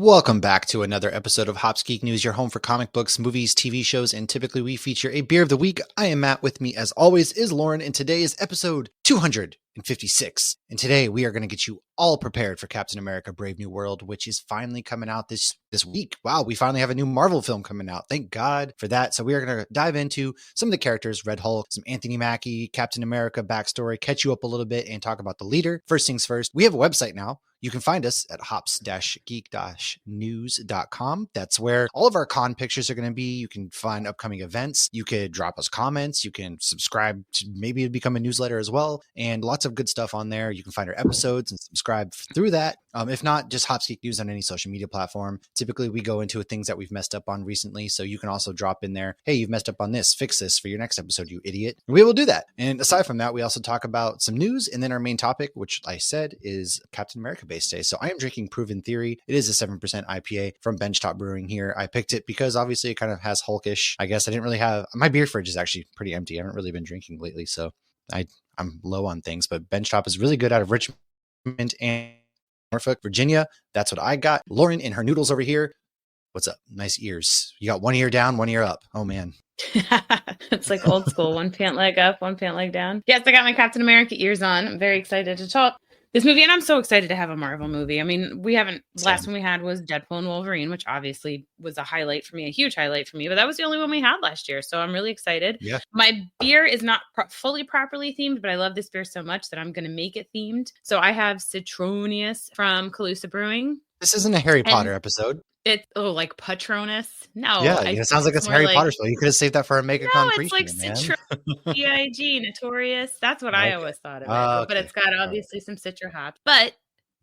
Welcome back to another episode of Hops Geek News, your home for comic books, movies, TV shows, and typically we feature a beer of the week. I am Matt. With me, as always, is Lauren, and today is episode 256. And today we are going to get you all prepared for Captain America: Brave New World, which is finally coming out this week. Wow, we finally have a new Marvel film coming out. Thank God for that. So we are going to dive into some of the characters, Red Hulk, some Anthony Mackie, Captain America backstory, catch you up a little bit, and talk about the leader. First things first, we have a website now. You can find us at hops-geek-news.com. That's where all of our con pictures are going to be. You can find upcoming events. You could drop us comments. You can subscribe to maybe become a newsletter as well. And lots of good stuff on there. You can find our episodes and subscribe through that. If not, just Hops Geek News on any social media platform. Typically, we go into things that we've messed up on recently. So you can also drop in there, hey, you've messed up on this. Fix this for your next episode, you idiot. And we will do that. And aside from that, we also talk about some news. And then our main topic, which I said is Captain America Base Day. So I am drinking Proven Theory. It is a 7% IPA from Benchtop Brewing here. I picked it because obviously it kind of has Hulkish. I guess I didn't really have, my beer fridge is actually pretty empty. I haven't really been drinking lately. So I'm low on things, but Benchtop is really good out of Richmond and Norfolk, Virginia. That's what I got. Lauren and her noodles over here. What's up? Nice ears. You got one ear down, one ear up. Oh man. It's like old school. One pant leg up, one pant leg down. Yes, I got my Captain America ears on. I'm very excited to talk this movie, and I'm so excited to have a Marvel movie. I mean, last one we had was Deadpool and Wolverine, which obviously was a highlight for me, a huge highlight for me, but that was the only one we had last year. So I'm really excited. Yeah. My beer is not fully properly themed, but I love this beer so much that I'm going to make it themed. So I have Citronius from Calusa Brewing. This isn't a Harry Potter episode. It's like Patronus. No. Yeah, it sounds like it's Harry Potter spell. You could have saved that for a MegaCon pre-show, it's like Citron, Notorious. That's what I always thought of it. Okay. But it's got obviously some citra hops. But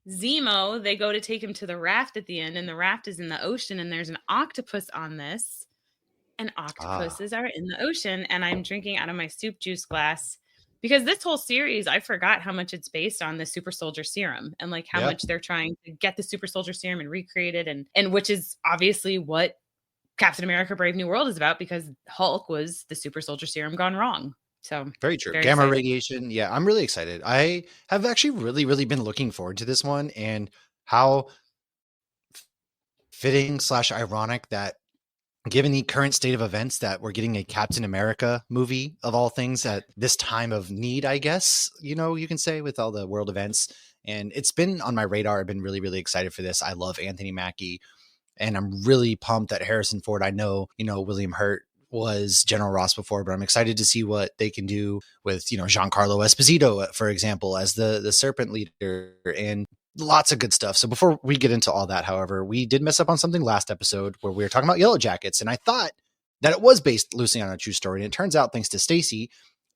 Zemo, they go to take him to the raft at the end, and the raft is in the ocean, and there's an octopus on this. And octopuses are in the ocean, and I'm drinking out of my soup juice glass. Because this whole series, I forgot how much it's based on the super soldier serum and like how much they're trying to get the super soldier serum and recreate it. And which is obviously what Captain America: Brave New World is about, because Hulk was the super soldier serum gone wrong. So very true. Gamma radiation. Yeah, I'm really excited. I have actually really, really been looking forward to this one, and how fitting / ironic that given the current state of events that we're getting a Captain America movie of all things at this time of need, I guess, you can say, with all the world events. And it's been on my radar. I've been really, really excited for this. I love Anthony Mackie, and I'm really pumped that Harrison Ford, I know, William Hurt was General Ross before, but I'm excited to see what they can do with, Giancarlo Esposito, for example, as the Serpent leader, and lots of good stuff. So before we get into all that, however, we did mess up on something last episode where we were talking about Yellow Jackets, and I thought that it was based loosely on a true story. And it turns out, thanks to Stacy,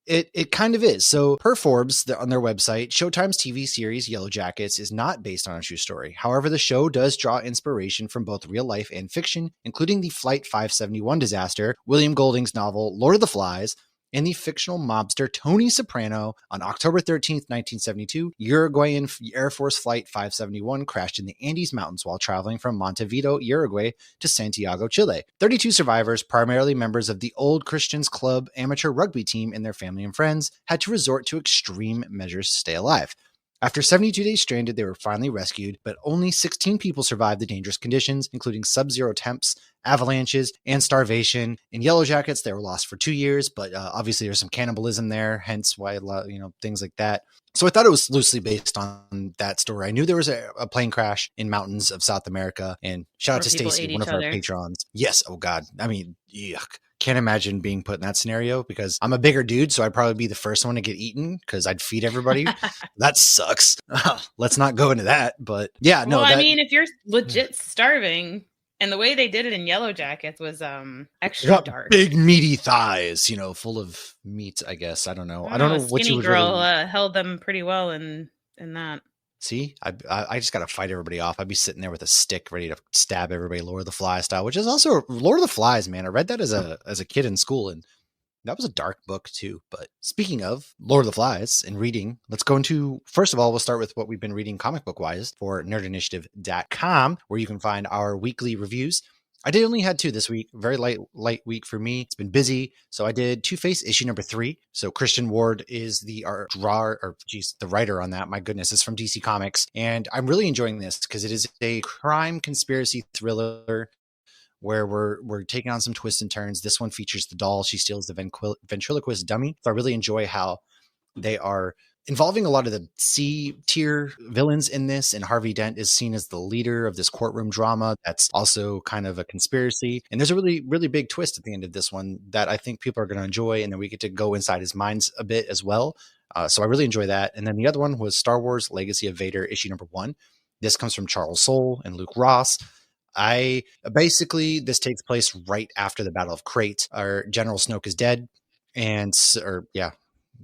it kind of is. So per Forbes, on their website, Showtime's TV series Yellow Jackets is not based on a true story. However, the show does draw inspiration from both real life and fiction, including the Flight 571 disaster, William Golding's novel Lord of the Flies, and the fictional mobster Tony Soprano. On October 13th, 1972, Uruguayan Air Force Flight 571 crashed in the Andes Mountains while traveling from Montevideo, Uruguay to Santiago, Chile. 32 survivors, primarily members of the Old Christians Club amateur rugby team and their family and friends, had to resort to extreme measures to stay alive. After 72 days stranded, they were finally rescued, but only 16 people survived the dangerous conditions, including sub-zero temps, avalanches, and starvation. In Yellow Jackets, they were lost for 2 years, but obviously there's some cannibalism there, hence why, things like that. So I thought it was loosely based on that story. I knew there was a plane crash in mountains of South America, and shout out to Stacy, one of our patrons. Yes. Oh God. I mean, yuck. Can't imagine being put in that scenario, because I'm a bigger dude, so I'd probably be the first one to get eaten because I'd feed everybody. That sucks. Let's not go into that. But yeah, no. Well, I mean, if you're legit starving, and the way they did it in Yellow Jackets was extra dark. Big meaty thighs, full of meat, I guess. I don't know. I don't know what you would girl held them pretty well in that. See, I just got to fight everybody off. I'd be sitting there with a stick ready to stab everybody, Lord of the Flies style, which is also Lord of the Flies, man. I read that as a kid in school, and that was a dark book too. But speaking of Lord of the Flies and reading, let's go into, first of all, we'll start with what we've been reading comic book wise for nerdinitiative.com, where you can find our weekly reviews. I did only had 2 this week. Very light week for me. It's been busy. So I did Two-Face issue number 3. So Christian Ward is the the writer on that. My goodness, it's from DC Comics. And I'm really enjoying this because it is a crime conspiracy thriller where we're taking on some twists and turns. This one features the doll. She steals the ventriloquist dummy. So I really enjoy how they are involving a lot of the C tier villains in this. And Harvey Dent is seen as the leader of this courtroom drama. That's also kind of a conspiracy. And there's a really, really big twist at the end of this one that I think people are going to enjoy. And then we get to go inside his minds a bit as well. So I really enjoy that. And then the other one was Star Wars Legacy of Vader issue number 1. This comes from Charles Soule and Luke Ross. This takes place right after the Battle of Crate. Our General Snoke is dead.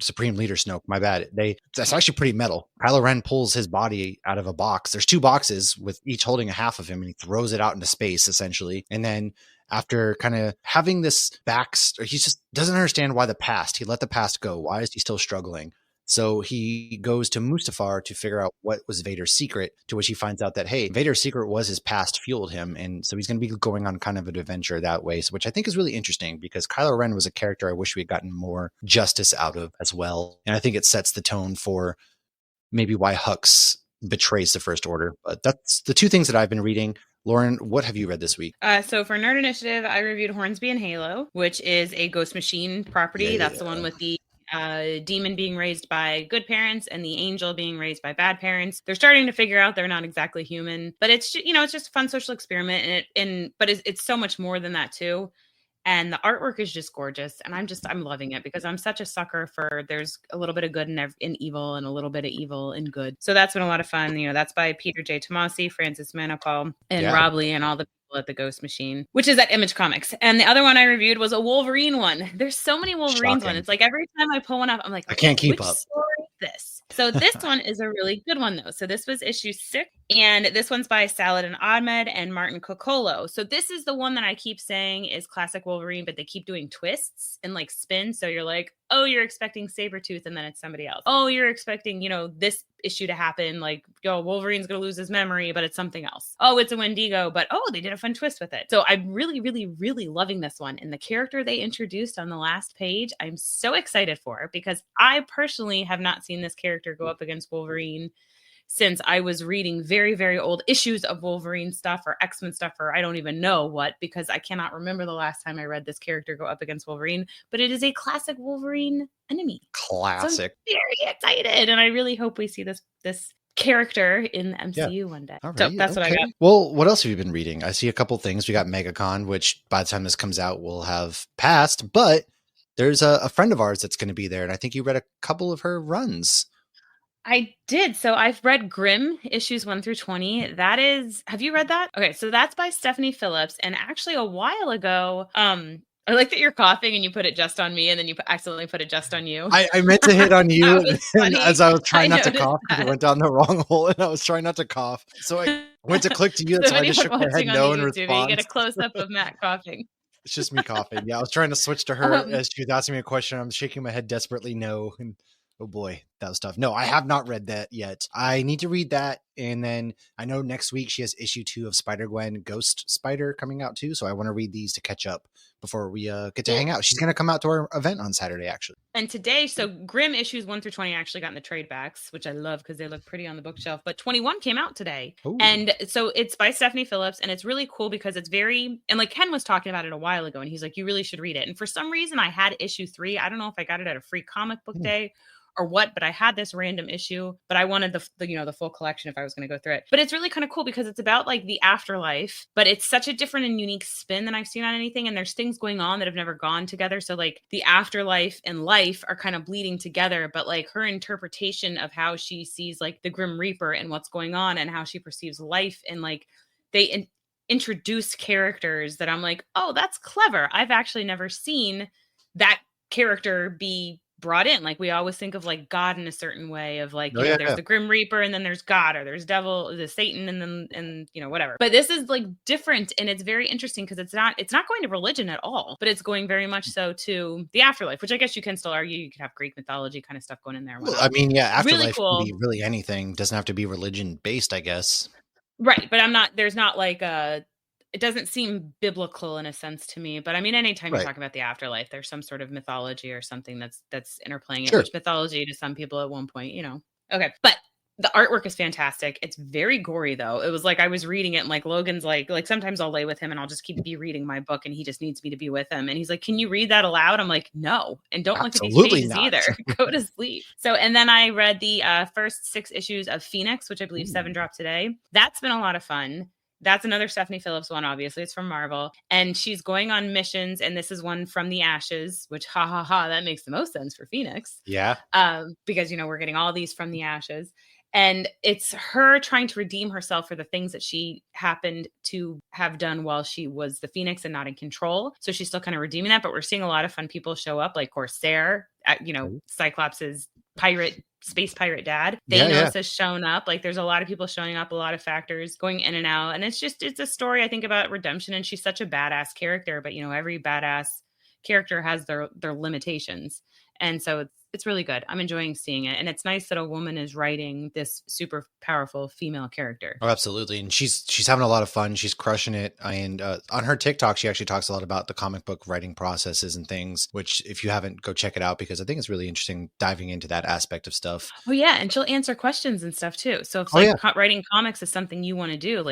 Supreme Leader Snoke, my bad. That's actually pretty metal. Kylo Ren pulls his body out of a box. There's 2 boxes with each holding a half of him, and he throws it out into space, essentially. And then after kind of having this he just doesn't understand why he let the past go. Why is he still struggling? So he goes to Mustafar to figure out what was Vader's secret, to which he finds out that, hey, Vader's secret was his past fueled him. And so he's going to be going on kind of an adventure that way, which I think is really interesting because Kylo Ren was a character I wish we had gotten more justice out of as well. And I think it sets the tone for maybe why Hux betrays the First Order. But that's the 2 things that I've been reading. Lauren, what have you read this week? So for Nerd Initiative, I reviewed Hornsby and Halo, which is a Ghost Machine property. Yeah. That's the one with the demon being raised by good parents and the angel being raised by bad parents. They're starting to figure out they're not exactly human, but it's just a fun social experiment, but it's so much more than that too. And the artwork is just gorgeous, and I'm loving it because I'm such a sucker for there's a little bit of good in evil and a little bit of evil in good. So that's been a lot of fun. That's by Peter J. Tomasi, Francis Manapul, and Rob Lee, and all the people at the Ghost Machine, which is at Image Comics. And the other one I reviewed was a Wolverine one. There's so many Wolverines one. It's like every time I pull one up, I'm like, I can't keep up. Story is this? So this one is a really good one though. So this was issue 6, and this one's by Saladin Ahmed and Martin Coccolo. So this is the one that I keep saying is classic Wolverine, but they keep doing twists and like spins. So you're like, oh, you're expecting Sabretooth, and then it's somebody else. Oh, you're expecting, this issue to happen. Like, Wolverine's going to lose his memory, but it's something else. Oh, it's a Wendigo, but they did a fun twist with it. So I'm really, really, really loving this one. And the character they introduced on the last page, I'm so excited for because I personally have not seen this character go up against Wolverine since I was reading very, very old issues of Wolverine stuff or X-Men stuff, or I don't even know what, because I cannot remember the last time I read this character go up against Wolverine, but it is a classic Wolverine enemy. Classic. So I'm very excited. And I really hope we see this character in the MCU one day. Right. So that's what I got. Well, what else have you been reading? I see a couple things. We got MegaCon, which by the time this comes out will have passed, but there's a friend of ours that's going to be there. And I think you read a couple of her runs. I did. So I've read Grimm issues 1 through 20. Have you read that? Okay. So that's by Stephanie Phillips. And actually a while ago, I like that you're coughing and you put it just on me and then you accidentally put it just on you. I meant to hit on you and as I was trying not to cough because it went down the wrong hole and I was trying not to cough. So I went to click to you. So I just shook my head no in response. You get a close up of Matt coughing. It's just me coughing. Yeah, I was trying to switch to her as she was asking me a question. I'm shaking my head desperately no. And oh boy, that was tough. No, I have not read that yet. I need to read that. And then I know next week she has issue 2 of Spider-Gwen Ghost Spider coming out too. So I want to read these to catch up before we get to hang out. She's going to come out to our event on Saturday, actually. And today, so Grimm issues 1 through 20 actually got in the trade backs, which I love because they look pretty on the bookshelf. But 21 came out today. Ooh. And so it's by Stephanie Phillips. And it's really cool because it's and like Ken was talking about it a while ago. And he's like, you really should read it. And for some reason, I had issue 3. I don't know if I got it at a free comic book day or what, but I had this random issue, but I wanted the full collection if I was going to go through it. But it's really kind of cool because it's about like the afterlife, but it's such a different and unique spin than I've seen on anything. And there's things going on that have never gone together. So like the afterlife and life are kind of bleeding together, but like her interpretation of how she sees like the Grim Reaper and what's going on and how she perceives life, and like they introduce characters that I'm like, oh, that's clever. I've actually never seen that character be brought in. Like we always think of like God in a certain way of like, there's the Grim Reaper and then there's God, or there's devil, the Satan, and whatever. But this is like different, and it's very interesting because it's not going to religion at all, but it's going very much so to the afterlife, which I guess you can still argue you could have Greek mythology kind of stuff going in there. Well, I mean, yeah, afterlife really cool. Can be really anything. Doesn't have to be religion based, I guess. Right, but there's not like a it doesn't seem biblical in a sense to me. But I mean, anytime you're Right. talking about the afterlife, there's some sort of mythology or something that's interplaying it, Sure. which mythology to some people at one point, Okay. But the artwork is fantastic. It's very gory though. It was like I was reading it and like Logan's like sometimes I'll lay with him and I'll just be reading my book and he just needs me to be with him. And he's like, "Can you read that aloud?" I'm like, "No." And don't look at these Absolutely pages not. either. Go to sleep. So, and then I read the first 6 issues of Phoenix, which I believe 7 dropped today. That's been a lot of fun. That's another Stephanie Phillips one, obviously. It's from Marvel. And she's going on missions. And this is one from the ashes, which that makes the most sense for Phoenix. Yeah. Because, we're getting all these from the ashes. And it's her trying to redeem herself for the things that she happened to have done while she was the Phoenix and not in control. So she's still kind of redeeming that. But we're seeing a lot of fun people show up, like Corsair, Cyclops's space pirate dad. Thanos has shown up. Like there's a lot of people showing up, a lot of factors going in and out. And it's a story, I think, about redemption. And she's such a badass character. But, every badass character has their limitations. And so it's really good. I'm enjoying seeing it. And it's nice that a woman is writing this super powerful female character. Oh, absolutely. And she's having a lot of fun. She's crushing it. And on her TikTok, she actually talks a lot about the comic book writing processes and things, which if you haven't, go check it out because I think it's really interesting diving into that aspect of stuff. Oh, yeah. And she'll answer questions and stuff too. So if writing comics is something you want to do,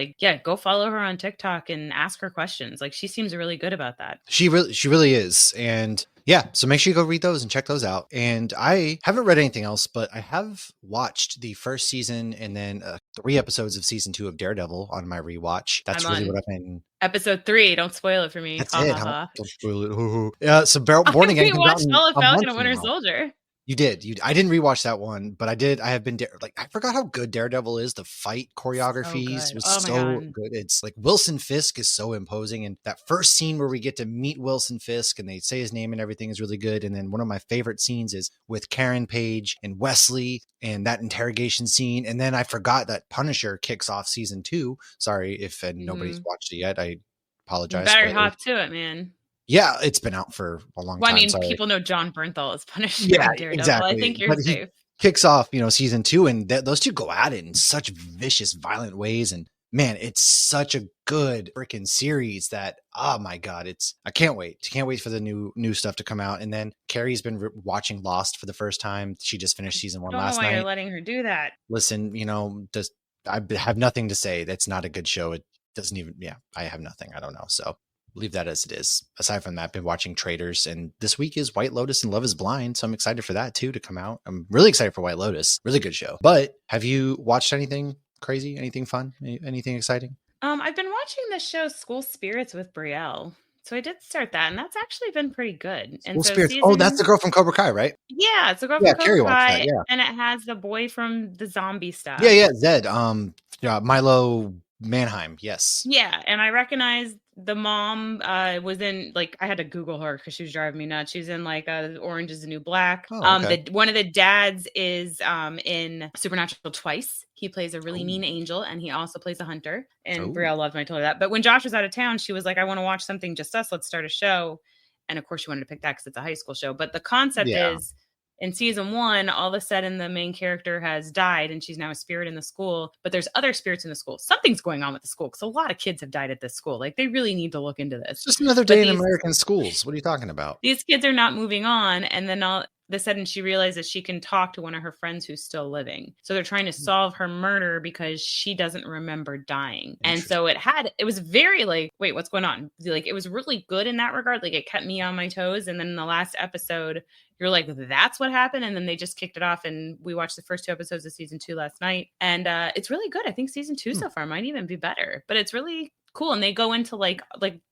go follow her on TikTok and ask her questions. Like she seems really good about that. She really is. And yeah, so make sure you go read those and check those out. And I haven't read anything else, but I have watched the first season and then 3 episodes of season 2 of Daredevil on my rewatch. That's really what I've been. Episode 3. Don't spoil it for me. That's it. Don't spoil it. Yeah. So Born Again. We watched all of Falcon and Winter Soldier. You did. I didn't rewatch that one, but I did. I have been I forgot how good Daredevil is. The fight choreographies was so good. It's like Wilson Fisk is so imposing. And that first scene where we get to meet Wilson Fisk and they say his name and everything is really good. And then one of my favorite scenes is with Karen Page and Wesley and that interrogation scene. And then I forgot that Punisher kicks off season 2. Sorry if nobody's watched it yet. I apologize. You better hop to it, man. Yeah, it's been out for a long time. I mean, people know John Bernthal is Punisher. Yeah, exactly. I think you're safe. Kicks off, season 2, and those two go at it in such vicious, violent ways. And man, it's such a good freaking series that, oh my God, I can't wait. Can't wait for the new stuff to come out. And then Carrie's been watching Lost for the first time. She just finished season 1 last night. I don't know why you're letting her do that. Listen, I have nothing to say. That's not a good show. It doesn't even, I have nothing. I don't know. So leave that as it is. Aside from that, I've been watching Traitors, and this week is White Lotus and Love is Blind, so I'm excited for that too to come out. I'm really excited for White Lotus. Really good show. But have you watched anything crazy? Anything fun? Anything exciting? I've been watching the show School Spirits with Brielle. So I did start that, and that's actually been pretty good. And School Spirits. That's the girl from Cobra Kai, right? Yeah, it's the girl from Cobra Kai, and it has the boy from the zombie stuff. Yeah, Zed. Milo Manheim. Yes. Yeah, and I recognize the mom was in, I had to Google her because she was driving me nuts. She's in Orange is the New Black. One of the dads is in Supernatural twice. He plays a really mean angel, and he also plays a hunter. And Brielle loved when I told her that. But when Josh was out of town, she was like, "I want to watch something just us. Let's start a show." And of course, she wanted to pick that because it's a high school show. But the concept is, in season 1, all of a sudden the main character has died and she's now a spirit in the school, but there's other spirits in the school. Something's going on with the school because a lot of kids have died at this school. They really need to look into this. It's just another day in American schools. What are you talking about? These kids are not moving on. And then all of a sudden she realizes she can talk to one of her friends who's still living. So they're trying to solve her murder because she doesn't remember dying. And so it was very wait, what's going on? It was really good in that regard. It kept me on my toes. And then in the last episode, you're like, that's what happened. And then they just kicked it off. And we watched the first 2 episodes of season 2 last night. And it's really good. I think season 2 so far might even be better, but it's really cool. And they go into like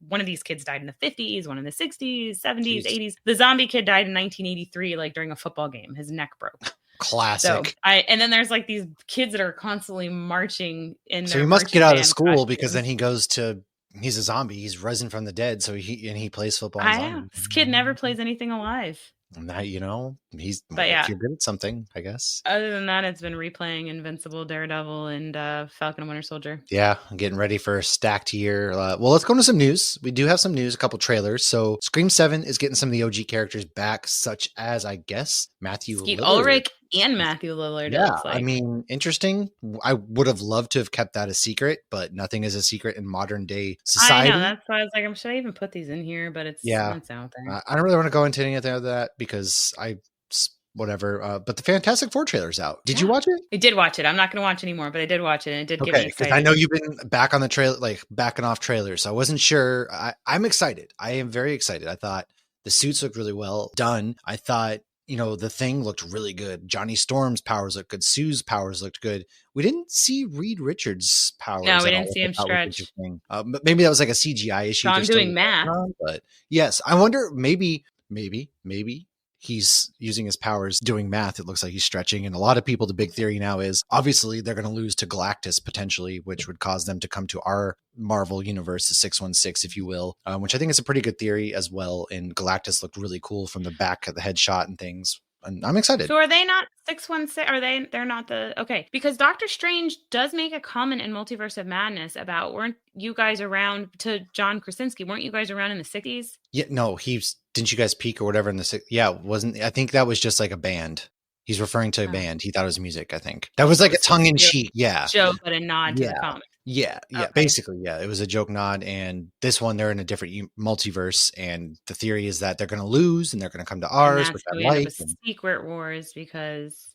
one of these kids died in the 50s, one in the 60s, 70s, 80s. The zombie kid died in 1983, during a football game. His neck broke. Classic. So and then there's these kids that are constantly marching in. So he must get out of school because then he goes to. He's a zombie. He's risen from the dead. So he plays football. I know. This kid never plays anything alive. And that, he's if you're good at something, I guess. Other than that, it's been replaying Invincible, Daredevil, and Falcon and Winter Soldier. Yeah, I'm getting ready for a stacked year. Well, let's go into some news. We do have some news, a couple trailers. So Scream 7 is getting some of the OG characters back, such as, I guess, Matthew Skeet Lillard. Ulrich And Matthew Lillard, it Yeah, looks I like. mean, interesting. I would have loved to have kept that a secret, but nothing is a secret in modern day I know, society. that's why I was like, should I even put these in here? But Yeah, it's out there. I don't really want to go into anything of that because whatever. But the Fantastic Four trailer's out. Did you watch it? I did watch it. I'm not going to watch anymore, but I did watch it, and it did get me excited. Because I know you've been back on the trailer, like backing off trailers. So I wasn't sure. I'm excited. I am very excited. I thought the suits looked really well done. I thought, the Thing looked really good. Johnny Storm's powers looked good. Sue's powers looked good. We didn't see Reed Richards' powers. No, we didn't see him stretch. But maybe that was like a CGI issue. So I'm doing math. But yes, I wonder, maybe he's using his powers doing math. It looks like he's stretching. And a lot of people, the big theory now is obviously they're going to lose to Galactus potentially, which would cause them to come to our Marvel universe, the 616, if you will, which I think is a pretty good theory as well. And Galactus looked really cool from the back of the headshot and things. And I'm excited. So are they not 616? They're not okay. Because Doctor Strange does make a comment in Multiverse of Madness about, weren't you guys around, to John Krasinski, weren't you guys around in the 60s? Yeah, no, didn't you guys peak or whatever in the I think that was just like a band. He's referring to a band. He thought it was music, I think. That was like a tongue in cheek. Yeah. Joke, but a nod to the comic. Yeah. Okay. Basically, yeah. It was a joke nod. And this one, they're in a different multiverse. And the theory is that they're going to lose and they're going to come to ours. Which I like. Secret Wars, because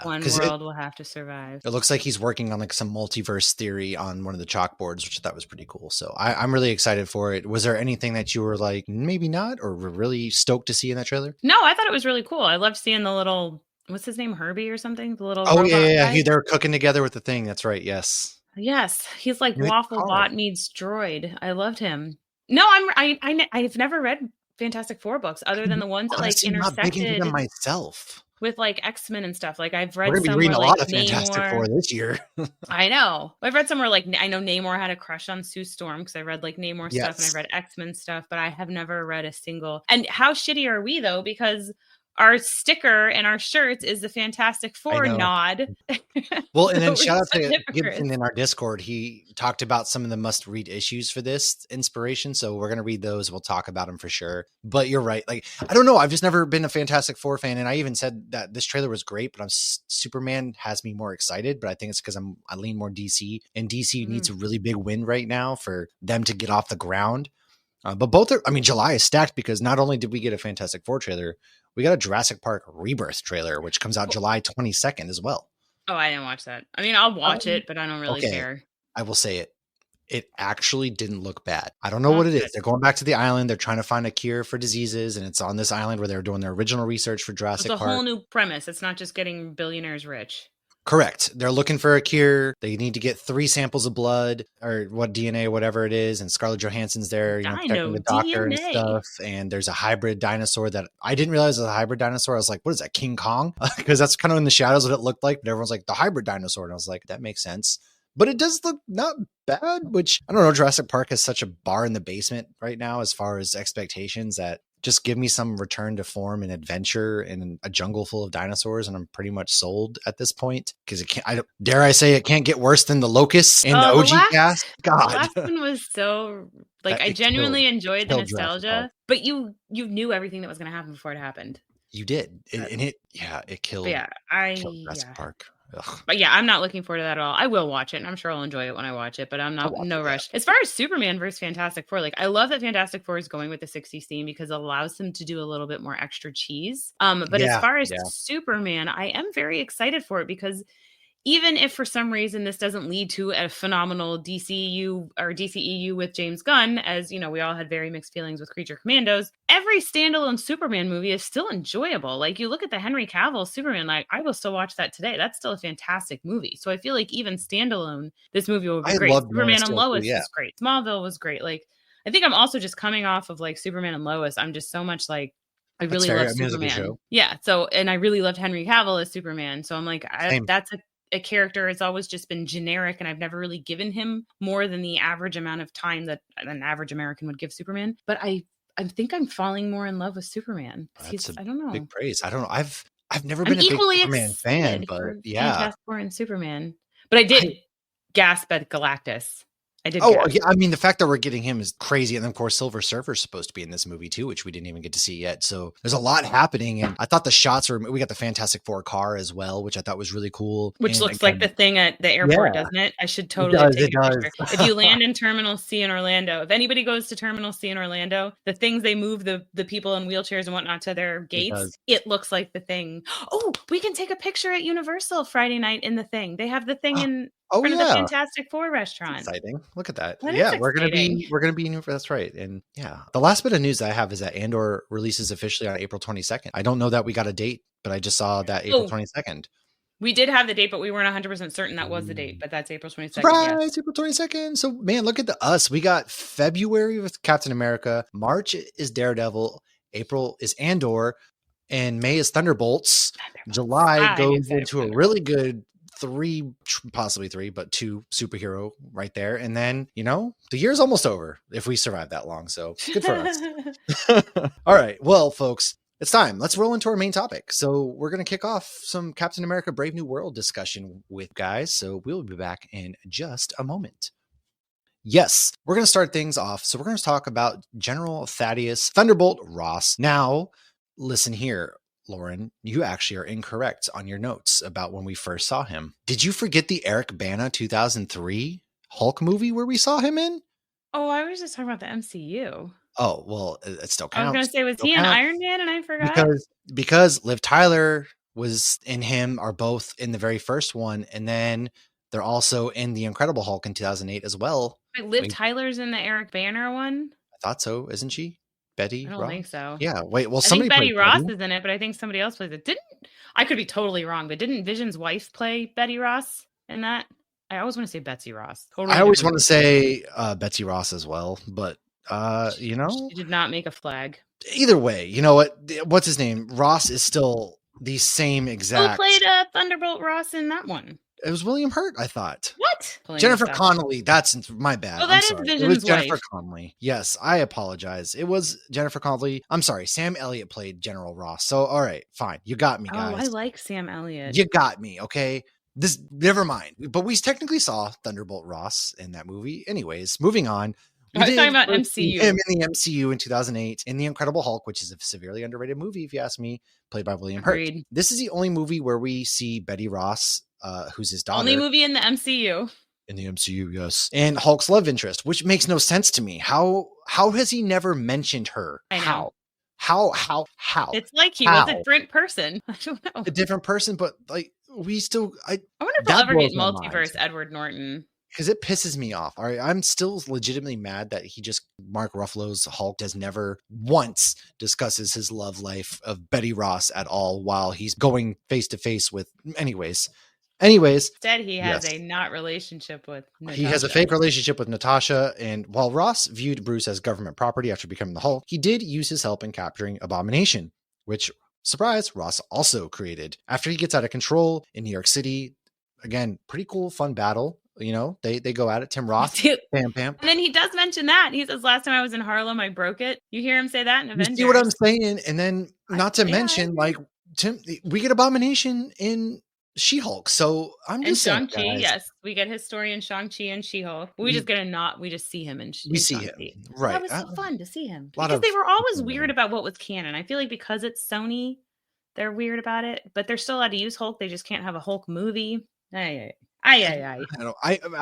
one world will have to survive. It looks like he's working on like some multiverse theory on one of the chalkboards, which I thought was pretty cool. So I'm really excited for it. Was there anything that you were like, maybe not, or were really stoked to see in that trailer? No, I thought it was really cool. I loved seeing the little, what's his name? Herbie or something? The little They're cooking together with the Thing. That's right. Yes. Yes. He's like Waffle Bot meets droid. I loved him. No, I've never read Fantastic Four books other than the ones that like intersected them myself. With like X-Men and stuff. Like I've read We're gonna be reading a lot of Fantastic Four this year. I know. I've read somewhere like, I know Namor had a crush on Sue Storm because I read like Namor stuff and I read X-Men stuff, but I have never read a single. And how shitty are we though? Because our sticker and our shirts is the Fantastic Four nod. Well, and then shout out to Gibson in our Discord. He talked about some of the must-read issues for this inspiration. So we're going to read those. We'll talk about them for sure. But you're right. Like, I don't know. I've just never been a Fantastic Four fan. And I even said that this trailer was great, but Superman has me more excited. But I think it's because I lean more DC. And DC needs a really big win right now for them to get off the ground. But July is stacked because not only did we get a Fantastic Four trailer, we got a Jurassic Park Rebirth trailer, which comes out July 22nd as well. Oh, I didn't watch that. I mean, I'll watch it, but I don't really care. I will say it. It actually didn't look bad. I don't know what it is. They're going back to the island. They're trying to find a cure for diseases, and it's on this island where they were doing their original research for Jurassic Park. It's a whole new premise. It's not just getting billionaires rich. Correct. They're looking for a cure. They need to get 3 samples of blood or DNA, whatever it is. And Scarlett Johansson's there, protecting the doctor and stuff. And there's a hybrid dinosaur that I didn't realize was a hybrid dinosaur. I was like, what is that, King Kong? Because that's kind of in the shadows what it looked like. But everyone's like, the hybrid dinosaur. And I was like, that makes sense. But it does look not bad, which I don't know. Jurassic Park has such a bar in the basement right now as far as expectations that just give me some return to form and adventure in a jungle full of dinosaurs, and I'm pretty much sold at this point because it can't. Dare I say it can't get worse than the locusts in the OG cast. God, the last one was so like I genuinely enjoyed the nostalgia, but you knew everything that was going to happen before it happened. You did, it killed. Killed Jurassic Park. Ugh. But yeah, I'm not looking forward to that at all. I will watch it, and I'm sure I'll enjoy it when I watch it, but I'm not rush. As far as Superman versus Fantastic Four, like I love that Fantastic Four is going with the 60s theme because it allows them to do a little bit more extra cheese. But as far as Superman, I am very excited for it because even if for some reason this doesn't lead to a phenomenal DCU or DCEU with James Gunn, as you know, we all had very mixed feelings with Creature Commandos, every standalone Superman movie is still enjoyable. Like you look at the Henry Cavill Superman, like I will still watch that today. That's still a fantastic movie. So I feel like even standalone, this movie will be great. Superman and Lois is great. Smallville was great. Like I think I'm also just coming off of like Superman and Lois. I'm just so much like, I really love Superman. Yeah. So, and I really loved Henry Cavill as Superman. So I'm like, that's a character has always just been generic, and I've never really given him more than the average amount of time that an average American would give Superman. But I think I'm falling more in love with Superman. I don't know. Big praise. I don't know. I've never been a big Superman fan, but Fantastic Four and Superman. But I did gasp at Galactus. I did. Oh, yeah. I mean, the fact that we're getting him is crazy. And then, of course, Silver Surfer's supposed to be in this movie, too, which we didn't even get to see yet. So there's a lot happening. And I thought the shots we got the Fantastic Four car as well, which I thought was really cool. Which looks like the thing at the airport, doesn't it? I should totally take a picture. If you land in Terminal C in Orlando, if anybody goes to Terminal C in Orlando, the things they move the people in wheelchairs and whatnot to their gates, it looks like the thing. Oh, we can take a picture at Universal Friday night in the thing. They have the thing in front of the Fantastic Four restaurant. That's exciting. Look at that. We're gonna be that's right. And the last bit of news that I have is that Andor releases officially on April 22nd. I don't know that we got a date, but I just saw that April 22nd. We did have the date, but we weren't 100% certain that was the date. But that's April 22nd. Surprise, April 22nd. So, man, look at us. We got February with Captain America. March is Daredevil. April is Andor. And May is Thunderbolts. July goes into a really good 2 superhero right there. And then, the year's almost over if we survive that long. So good for us. All right. Well, folks, it's time. Let's roll into our main topic. So we're going to kick off some Captain America Brave New World discussion with guys. So we'll be back in just a moment. Yes, we're going to start things off. So we're going to talk about General Thaddeus Thunderbolt Ross. Now, listen here. Lauren, you actually are incorrect on your notes about when we first saw him. Did you forget the Eric Bana 2003 Hulk movie where we saw him in? Oh, I was just talking about the MCU. Oh, well, it still counts. I was going to say, was he in Iron Man and I forgot? Because Liv Tyler was in him, are both in the very first one. And then they're also in the Incredible Hulk in 2008 as well. Wait, Liv Tyler's in the Eric Bana one? I thought so. Isn't she? Betty? I don't think so. Yeah. Wait, well, I think Betty Ross is in it, but I think somebody else plays it. I could be totally wrong, but didn't Vision's wife play Betty Ross in that? I always want to say Betsy Ross. Totally I always want to say Betsy Ross as well, but she did not make a flag. Either way, you know what? What's his name? Ross is still the same exact. Who played Thunderbolt Ross in that one? It was William Hurt, I thought. What? Jennifer Connelly. That's my bad. Oh, that is Vision's It was Jennifer wife. Connelly. Yes, I apologize. It was Jennifer Connelly. I'm sorry. Sam Elliott played General Ross. So, all right, fine. You got me, guys. Oh, I like Sam Elliott. You got me, okay? Never mind. But we technically saw Thunderbolt Ross in that movie. Anyways, moving on. I was talking about MCU. Him in the MCU in 2008 in The Incredible Hulk, which is a severely underrated movie, if you ask me, played by William Hurt. This is the only movie where we see Betty Ross, who's his daughter. Only movie in the MCU. In the MCU, yes. And Hulk's love interest, which makes no sense to me. How has he never mentioned her? I know. How? It's like he was a different person. I don't know. A different person, but like we still. I wonder if we'll ever get multiverse Edward Norton. Because it pisses me off. All right, I'm still legitimately mad that Mark Ruffalo's Hulk does never once discusses his love life of Betty Ross at all while he's going face to face with. Anyways. Instead, he has a not relationship with Natasha. He has a fake relationship with Natasha. And while Ross viewed Bruce as government property after becoming the Hulk, he did use his help in capturing Abomination, which, surprise, Ross also created. After he gets out of control in New York City, again, pretty cool, fun battle. They go at it. Tim Roth, Pam. And then he does mention that. He says, last time I was in Harlem, I broke it. You hear him say that in Avengers. You see what I'm saying? And then not to mention, like, Tim, we get Abomination in She-Hulk. So I'm just saying, Shang-Chi, yes. We get his story in Shang-Chi and She-Hulk. We just see him in We see Shang-Chi. him. Right. That was so fun to see him. Because they were always weird about what was canon. I feel like because it's Sony, they're weird about it. But they're still allowed to use Hulk. They just can't have a Hulk movie. I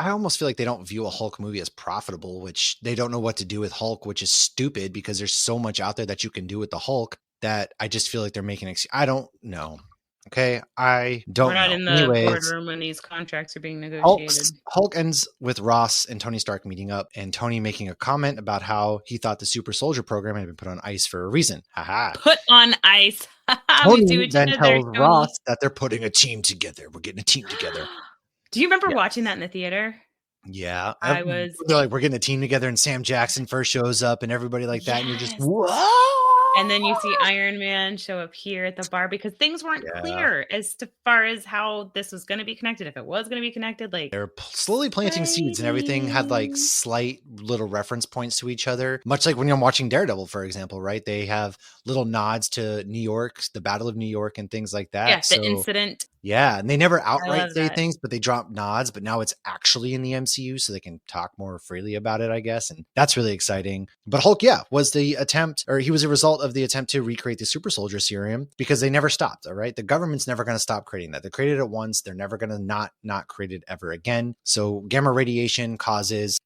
almost feel like they don't view a Hulk movie as profitable, which they don't know what to do with Hulk, which is stupid because there's so much out there that you can do with the Hulk that I just feel like they're making. I don't know. Okay, I don't know. We're not in the boardroom when these contracts are being negotiated. Hulk ends with Ross and Tony Stark meeting up and Tony making a comment about how he thought the super soldier program had been put on ice for a reason. Haha. Put on ice. Tony then tells Ross that they're putting a team together. We're getting a team together. Do you remember watching that in the theater? Yeah. They're like, we're getting a team together and Sam Jackson first shows up and everybody like that. And you're just, whoa. And then you see Iron Man show up here at the bar because things weren't clear as far as how this was going to be connected. If it was going to be connected, like they're slowly planting seeds and everything had like slight little reference points to each other. Much like when you're watching Daredevil, for example, right? They have little nods to New York, the Battle of New York and things like that. Yeah, the incident Yeah, and they never I outright love say that. things, but they drop nods, but now it's actually in the MCU, so they can talk more freely about it, I guess, and that's really exciting. But Hulk, yeah, was the attempt, or he was a result of the attempt to recreate the super soldier serum, because they never stopped, all right? The government's never going to stop creating that. They created it once, they're never going to not create it ever again. So gamma radiation causes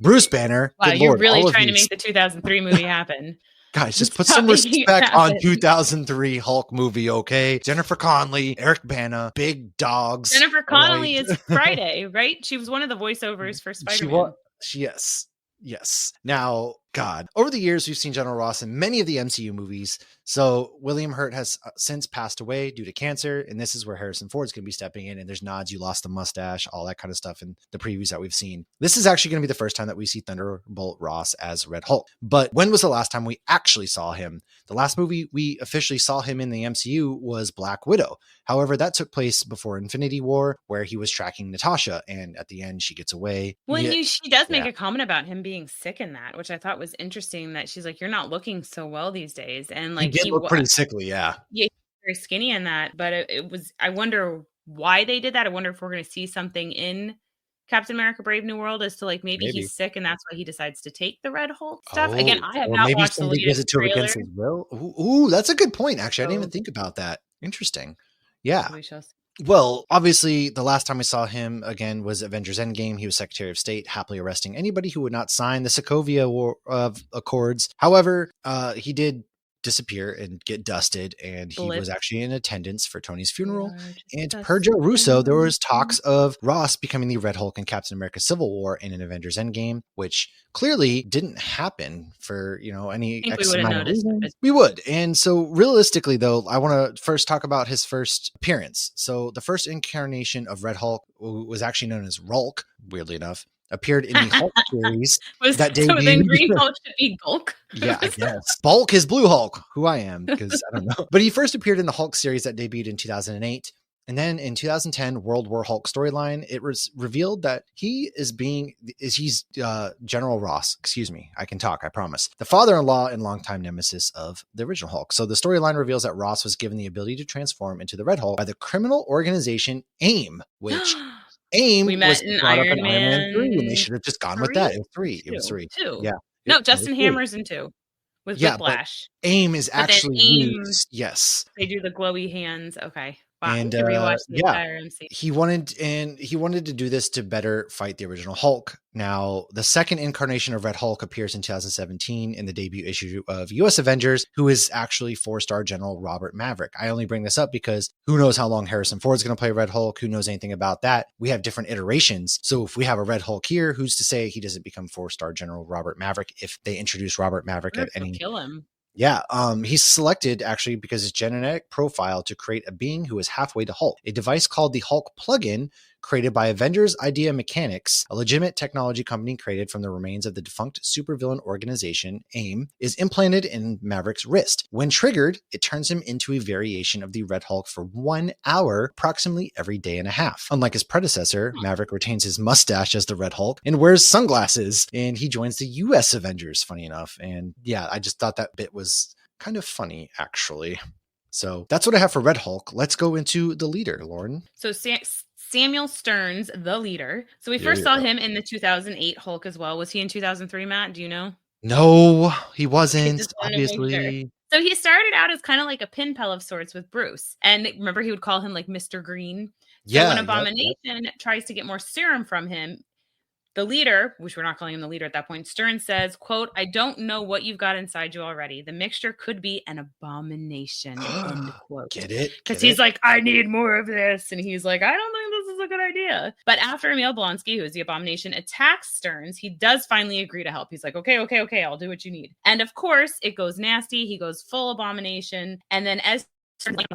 Bruce Banner. Wow, Good you're Lord, really all of trying to these make the 2003 movie happen. guys, just put Stop some making it respect on happen. 2003 Hulk movie, okay? Jennifer Connelly, Eric Bana, big dogs. Jennifer Connelly right? is Friday, right? She was one of the voiceovers for She Spider-Man. was. Yes. Now, God, over the years, we've seen General Ross in many of the MCU movies. So William Hurt has since passed away due to cancer. And this is where Harrison Ford's going to be stepping in. And there's nods, you lost the mustache, all that kind of stuff in the previews that we've seen. This is actually going to be the first time that we see Thunderbolt Ross as Red Hulk. But when was the last time we actually saw him? The last movie we officially saw him in the MCU was Black Widow. However, that took place before Infinity War, where he was tracking Natasha. And at the end, she gets away. Well, she does make a comment about him being sick in that, which I thought was interesting, that she's like, you're not looking so well these days. And like, he did look pretty sickly, yeah. Yeah, very skinny in that. But it was, I wonder why they did that. I wonder if we're going to see something in Captain America Brave New World as to like maybe he's sick and that's why he decides to take the Red Hulk stuff. Again, I have not watched the latest trailer. Against his will. Ooh, that's a good point. Actually, I didn't even think about that. Interesting. Yeah. Well, obviously, the last time we saw him again was Avengers Endgame. He was Secretary of State, happily arresting anybody who would not sign the Sokovia Accords. However, he did disappear and get dusted, and he was actually in attendance for Tony's funeral. And per Joe Russo, there was talks of Ross becoming the Red Hulk in Captain America Civil War in an Avengers Endgame, which clearly didn't happen for, any X amount of reasons. We would. And so realistically, though, I want to first talk about his first appearance. So the first incarnation of Red Hulk was actually known as Rulk, weirdly enough, appeared in the Hulk series that debuted. So then Green Hulk should be Gulk? Yeah, I guess. Bulk is Blue Hulk, who I am, because I don't know. But he first appeared in the Hulk series that debuted in 2008. And then in 2010, World War Hulk storyline, it was revealed that he's General Ross. Excuse me. I can talk, I promise. The father-in-law and longtime nemesis of the original Hulk. So the storyline reveals that Ross was given the ability to transform into the Red Hulk by the criminal organization AIM, which... AIM was in brought Iron up in Man Iron Man 3, and they should have just gone with that. It was 3. It was 3. Yeah. No, Justin Hammer's in 2 with Whiplash. AIM is actually used. Yes. They do the glowy hands. Okay. Wow. And he wanted to do this to better fight the original Hulk. Now, the second incarnation of Red Hulk appears in 2017 in the debut issue of US Avengers, who is actually 4-star General Robert Maverick. I only bring this up because who knows how long Harrison Ford's going to play Red Hulk? Who knows anything about that? We have different iterations. So if we have a Red Hulk here, who's to say he doesn't become 4-star General Robert Maverick if they introduce Robert Maverick at any... Kill him. Yeah, he's selected actually because his genetic profile to create a being who is halfway to Hulk. A device called the Hulk plugin, created by Avengers Idea Mechanics, a legitimate technology company created from the remains of the defunct supervillain organization AIM, is implanted in Maverick's wrist. When triggered, it turns him into a variation of the Red Hulk for 1 hour, approximately every day and a half. Unlike his predecessor, Maverick retains his mustache as the Red Hulk and wears sunglasses, and he joins the US Avengers, funny enough. And yeah, I just thought that bit was kind of funny, actually. So that's what I have for Red Hulk. Let's go into the leader, Lauren. So Samuel Stearns, the leader. So we first saw him in the 2008 Hulk as well. Was he in 2003, Matt? Do you know? No, he wasn't, obviously. So he started out as kind of like a pen pal of sorts with Bruce. And remember, he would call him like Mr. Green. So when Abomination tries to get more serum from him, the leader, which we're not calling him the leader at that point, Stearns says, quote, "I don't know what you've got inside you already. The mixture could be an abomination," end quote. Get it? Because he's like, "I need more of this." And he's like, "I don't think this is a good idea." But after Emil Blonsky, who is the Abomination, attacks Stearns, he does finally agree to help. He's like, okay, I'll do what you need. And of course, it goes nasty. He goes full Abomination. And then as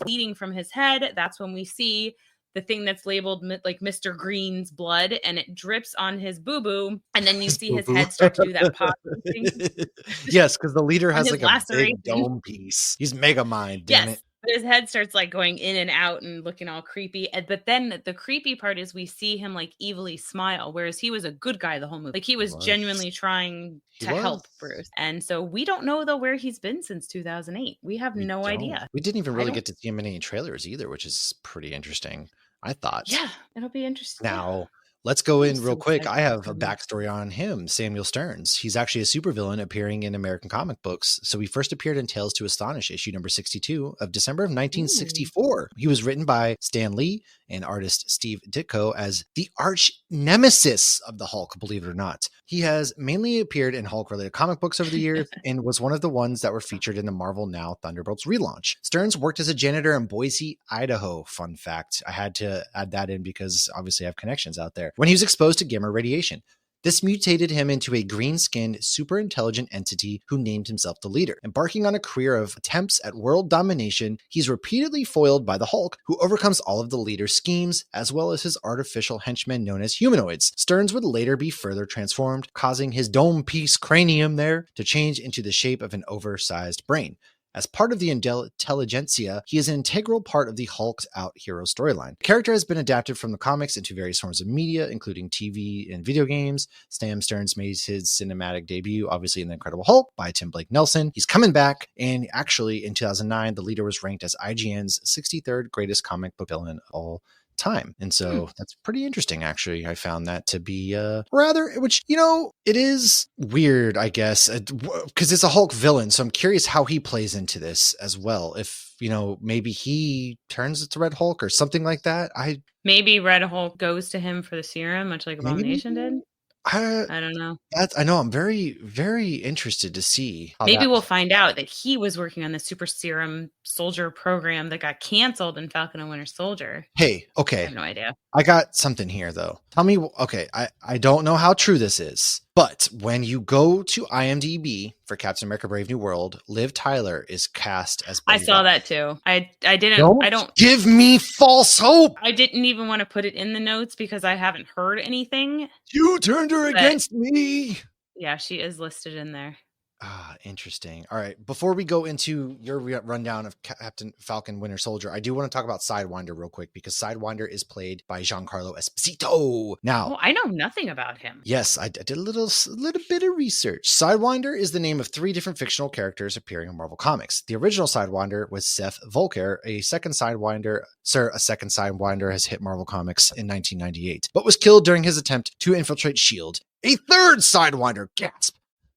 bleeding from his head, that's when we see the thing that's labeled like Mr. Green's blood, and it drips on his boo-boo, and then you see his head start to do that pop thing. Yes, because the leader has like a big dome piece. He's Megamind, damn it. his head starts like going in and out and looking all creepy. But then the creepy part is we see him like evilly smile, whereas he was a good guy the whole movie. Like he was genuinely trying to help Bruce. And so we don't know though where he's been since 2008. We have no idea. We didn't even really get to see him in any trailers either, which is pretty interesting, I thought. Yeah, it'll be interesting. Now, let's go in real quick. I have a backstory on him, Samuel Stearns. He's actually a supervillain appearing in American comic books. So he first appeared in Tales to Astonish, issue number 62 of December of 1964. He was written by Stan Lee and artist Steve Ditko as the arch nemesis of the Hulk, believe it or not. He has mainly appeared in Hulk-related comic books over the years and was one of the ones that were featured in the Marvel Now Thunderbolts relaunch. Stearns worked as a janitor in Boise, Idaho. Fun fact. I had to add that in because obviously I have connections out there. When he was exposed to gamma radiation. This mutated him into a green-skinned, super-intelligent entity who named himself the Leader. Embarking on a career of attempts at world domination, he's repeatedly foiled by the Hulk, who overcomes all of the Leader's schemes, as well as his artificial henchmen known as humanoids. Stearns would later be further transformed, causing his dome-piece cranium there to change into the shape of an oversized brain. As part of the intelligentsia, he is an integral part of the Hulk's out hero storyline. The character has been adapted from the comics into various forms of media, including TV and video games. Sam Stearns made his cinematic debut, obviously, in The Incredible Hulk by Tim Blake Nelson. He's coming back, and actually, in 2009, the Leader was ranked as IGN's 63rd greatest comic book villain of all time. And so that's pretty interesting, actually. I found that to be rather, which, it is weird, I guess, because it's a Hulk villain. So I'm curious how he plays into this as well. If, maybe he turns it to Red Hulk or something like that. Maybe Red Hulk goes to him for the serum, much like Abomination did. I don't know. I know. I'm very, very interested to see. Maybe we'll find out that he was working on the super serum soldier program that got canceled in Falcon and Winter Soldier. Hey, okay. I have no idea. I got something here, though. Tell me, okay, I don't know how true this is, but when you go to IMDb for Captain America Brave New World, Liv Tyler is cast as Buddy. I saw that too. I don't give me false hope. I didn't even want to put it in the notes because I haven't heard anything. You turned her against me. Yeah, she is listed in there. Interesting. All right. Before we go into your rundown of Captain Falcon Winter Soldier, I do want to talk about Sidewinder real quick because Sidewinder is played by Giancarlo Esposito. Now, I know nothing about him. Yes, I did a little bit of research. Sidewinder is the name of 3 different fictional characters appearing in Marvel Comics. The original Sidewinder was Seth Volker. A second Sidewinder has hit Marvel Comics in 1998, but was killed during his attempt to infiltrate S.H.I.E.L.D. A third Sidewinder, gasp!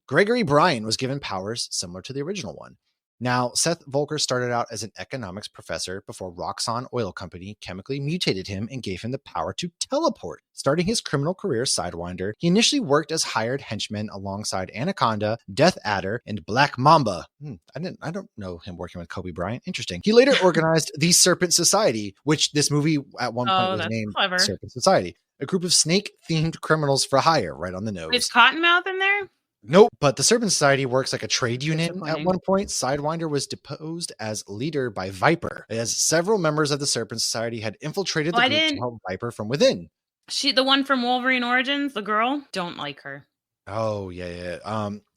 Gregory Bryan was given powers similar to the original one. Now, Seth Volker started out as an economics professor before Roxxon Oil Company chemically mutated him and gave him the power to teleport. Starting his criminal career as Sidewinder, he initially worked as hired henchman alongside Anaconda, Death Adder, and Black Mamba. I don't know him working with Kobe Bryant. Interesting. He later organized the Serpent Society, which this movie at one point was named Serpent Society, a group of snake-themed criminals for hire, right on the nose. Is Cottonmouth in there? Nope, but the Serpent Society works like a trade union at one point. Sidewinder was deposed as leader by Viper, as several members of the Serpent Society had infiltrated the group to help Viper from within. The one from Wolverine Origins, the girl, don't like her. Oh, yeah.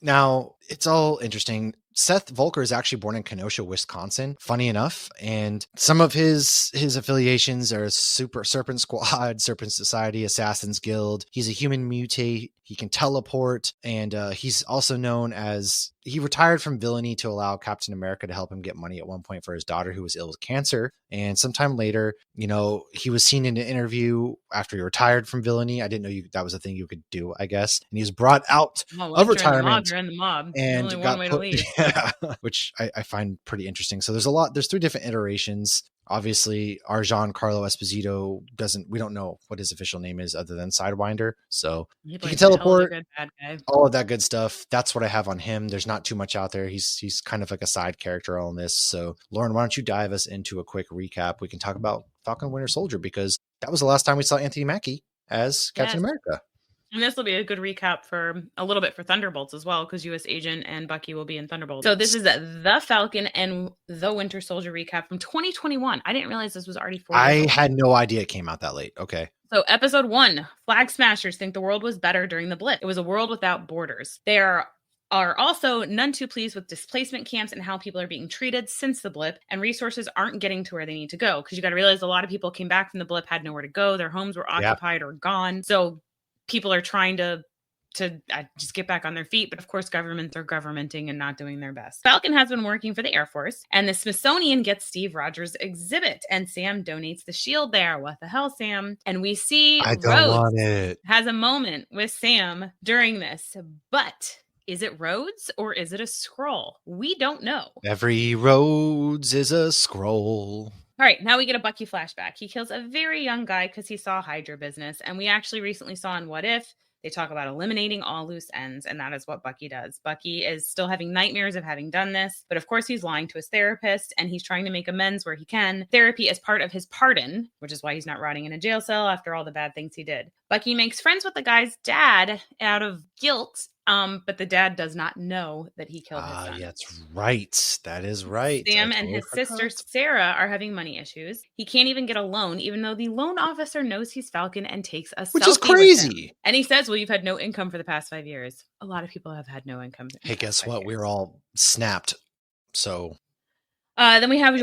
Now, it's all interesting. Seth Volker is actually born in Kenosha, Wisconsin, funny enough. And some of his affiliations are Super Serpent Squad, Serpent Society, Assassin's Guild. He's a human mutate. He can teleport. And he's also known as, he retired from villainy to allow Captain America to help him get money at one point for his daughter who was ill with cancer. And sometime later, he was seen in an interview after he retired from villainy. I didn't know that was a thing you could do, I guess. And he was brought out of retirement. You're in the mob. And only one way to leave. Which I find pretty interesting. So there's 3 different iterations. Obviously, our Giancarlo Esposito we don't know what his official name is other than Sidewinder. So he can teleport, all of that good stuff. That's what I have on him. There's not too much out there. He's kind of like a side character on this. So Lauren, why don't you dive us into a quick recap? We can talk about Falcon Winter Soldier because that was the last time we saw Anthony Mackie as Captain America. And this will be a good recap for a little bit for Thunderbolts as well, because U.S. Agent and Bucky will be in Thunderbolts. So this is the Falcon and the Winter Soldier recap from 2021. I didn't realize this was already 4 years old. I had no idea it came out that late. Okay. So episode 1, Flag Smashers think the world was better during the Blitz. It was a world without borders. They are are also none too pleased with displacement camps and how people are being treated since the blip, and resources aren't getting to where they need to go. Because you got to realize a lot of people came back from the blip, had nowhere to go. Their homes were occupied or gone. So people are trying to just get back on their feet. But of course, governments are governmenting and not doing their best. Falcon has been working for the Air Force, and the Smithsonian gets Steve Rogers' exhibit, and Sam donates the shield there. What the hell, Sam? And we see Rhodes has a moment with Sam during this, but is it Rhodes or is it a Skrull? We don't know. Every Rhodes is a Skrull. All right, now we get a Bucky flashback. He kills a very young guy because he saw Hydra business, and we actually recently saw in What If, they talk about eliminating all loose ends, and that is what Bucky does. Bucky is still having nightmares of having done this, but of course he's lying to his therapist, and he's trying to make amends where he can. Therapy is part of his pardon, which is why he's not rotting in a jail cell after all the bad things he did. Bucky makes friends with the guy's dad out of guilt, but the dad does not know that he killed his son. Yeah, that's right. That is right. Sam and his sister Sarah are having money issues. He can't even get a loan, even though the loan officer knows he's Falcon and takes a selfie. Which is crazy. And he says, well, you've had no income for the past 5 years. A lot of people have had no income. Hey, guess what? We're all snapped. So then we have